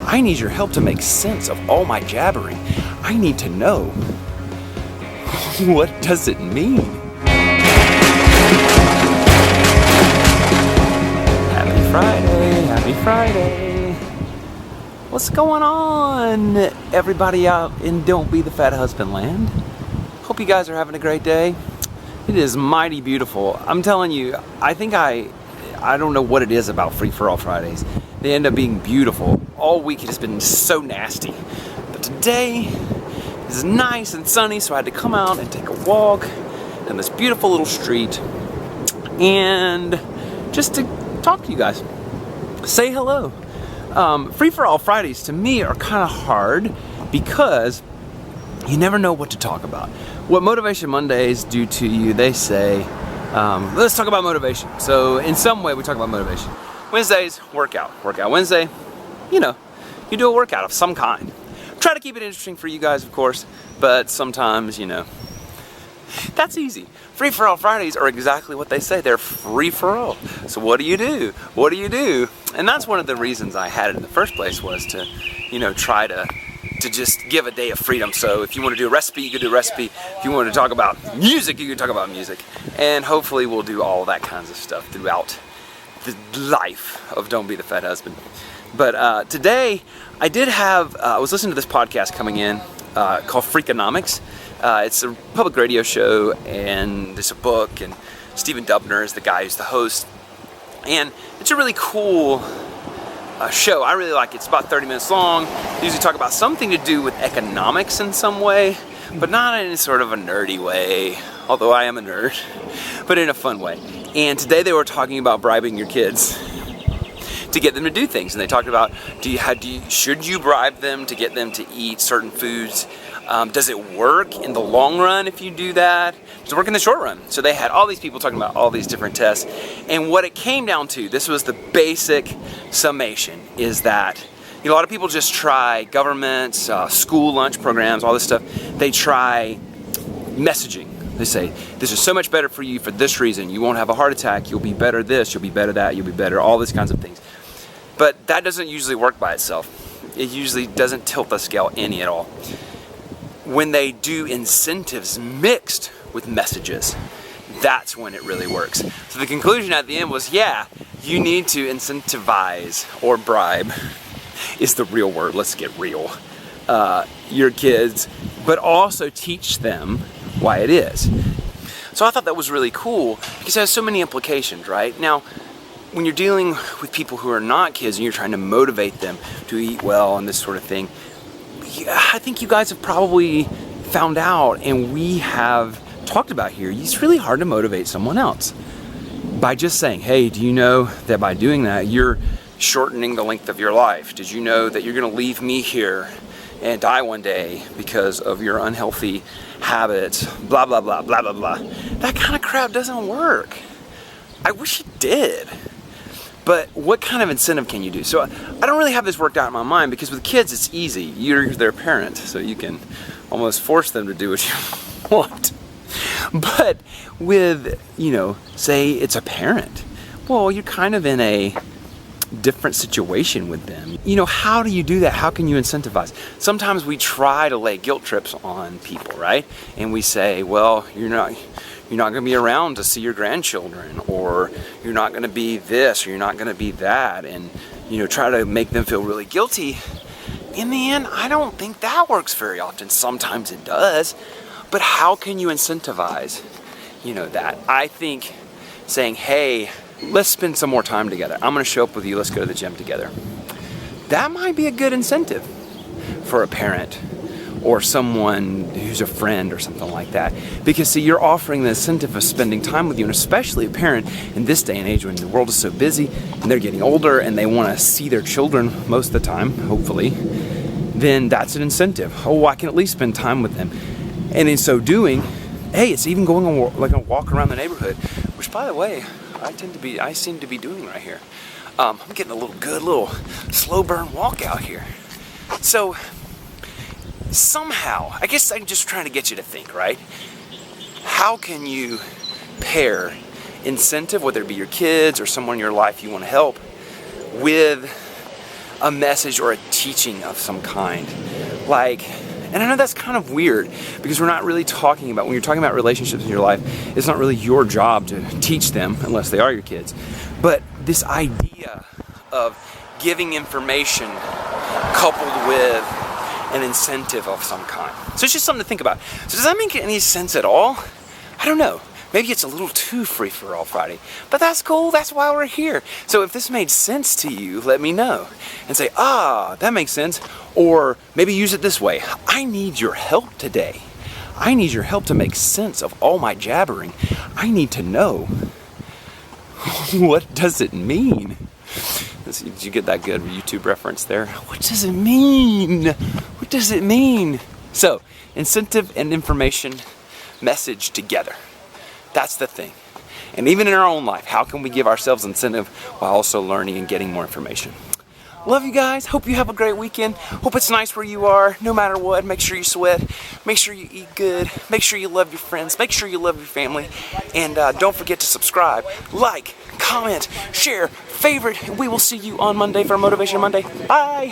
I need your help to make sense of all my jabbering. I need to know. What does it mean? Happy Friday, happy Friday. What's going on, everybody out in Don't Be the Fat Husband land? Hope you guys are having a great day. It is mighty beautiful. I'm telling you, I think I don't know what it is about Free For All Fridays. They end up being beautiful. All week it has been so nasty. But today is nice and sunny, so I had to come out and take a walk in this beautiful little street and just to talk to you guys. Say hello. Free For All Fridays to me are kind of hard because you never know what to talk about. What Motivation Mondays do to you, they say, let's talk about motivation. So in some way we talk about motivation. Wednesdays, workout. Workout Wednesday, you do a workout of some kind. Try to keep it interesting for you guys, of course, but sometimes, that's easy. Free For All Fridays are exactly what they say. They're free for all. So what do you do? What do you do? And that's one of the reasons I had it in the first place, was to, try to just give a day of freedom. So if you want to do a recipe, you could do a recipe. If you want to talk about music, you could talk about music. And hopefully we'll do all that kinds of stuff throughout the life of Don't Be the Fat Husband. But today, I did have, I was listening to this podcast coming in called Freakonomics. It's a public radio show, and it's a book, and Stephen Dubner is the guy who's the host. And it's a really cool show. I really like it. It's about 30 minutes long. They usually talk about something to do with economics in some way, but not in sort of a nerdy way, although I am a nerd, but in a fun way. And today they were talking about bribing your kids to get them to do things. And they talked about, should you bribe them to get them to eat certain foods? Does it work in the long run if you do that? Does it work in the short run? So they had all these people talking about all these different tests. And what it came down to, this was the basic summation, is that a lot of people just try governments, school lunch programs, all this stuff. They try messaging. They say, this is so much better for you for this reason. You won't have a heart attack. You'll be better this. You'll be better that. You'll be better. All these kinds of things. But that doesn't usually work by itself. It usually doesn't tilt the scale any at all. When they do incentives mixed with messages, that's when it really works. So the conclusion at the end was, you need to incentivize, or bribe is the real word, let's get real, your kids, but also teach them why it is. So I thought that was really cool because it has so many implications, right? Now, when you're dealing with people who are not kids and you're trying to motivate them to eat well and this sort of thing, I think you guys have probably found out, and we have talked about here, it's really hard to motivate someone else by just saying, hey, do you know that by doing that, you're shortening the length of your life? Did you know that you're going to leave me here and die one day because of your unhealthy habits? Blah, blah, blah, blah, blah, blah. That kind of crap doesn't work. I wish it did. But what kind of incentive can you do? So I don't really have this worked out in my mind, because with kids it's easy. You're their parent, so you can almost force them to do what you want. But with, say it's a parent, well, you're kind of in a different situation with them. How do you do that? How can you incentivize? Sometimes we try to lay guilt trips on people, right? And we say, well, you're not going to be around to see your grandchildren, or you're not going to be this, or you're not going to be that, and try to make them feel really guilty. In the end, I don't think that works very often. Sometimes it does, but how can you incentivize that? I think saying, hey, let's spend some more time together. I'm going to show up with you. Let's go to the gym together. That might be a good incentive for a parent or someone who's a friend or something like that. Because see, you're offering the incentive of spending time with you, and especially a parent in this day and age when the world is so busy and they're getting older and they want to see their children most of the time, hopefully, then that's an incentive. Oh, I can at least spend time with them. And in so doing, hey, it's even going on like a walk around the neighborhood, which, by the way, I seem to be doing right here. I'm getting a good little slow burn walk out here. So somehow, I guess I'm just trying to get you to think, right? How can you pair incentive, whether it be your kids or someone in your life you want to help, with a message or a teaching of some kind. Like, and I know that's kind of weird because we're not really talking about, when you're talking about relationships in your life, it's not really your job to teach them unless they are your kids. But this idea of giving information coupled with an incentive of some kind. So it's just something to think about. So does that make any sense at all? I don't know. Maybe it's a little too free for all Friday, but that's cool. That's why we're here. So if this made sense to you, let me know and say, that makes sense. Or maybe use it this way. I need your help today. I need your help to make sense of all my jabbering. I need to know, what does it mean? Did you get that good YouTube reference there? What does it mean? What does it mean? So, incentive and information message together. That's the thing. And even in our own life, how can we give ourselves incentive while also learning and getting more information? Love you guys. Hope you have a great weekend. Hope it's nice where you are. No matter what, make sure you sweat. Make sure you eat good. Make sure you love your friends. Make sure you love your family. And don't forget to subscribe, like, comment, share, favorite. We will see you on Monday for Motivation Monday. Bye.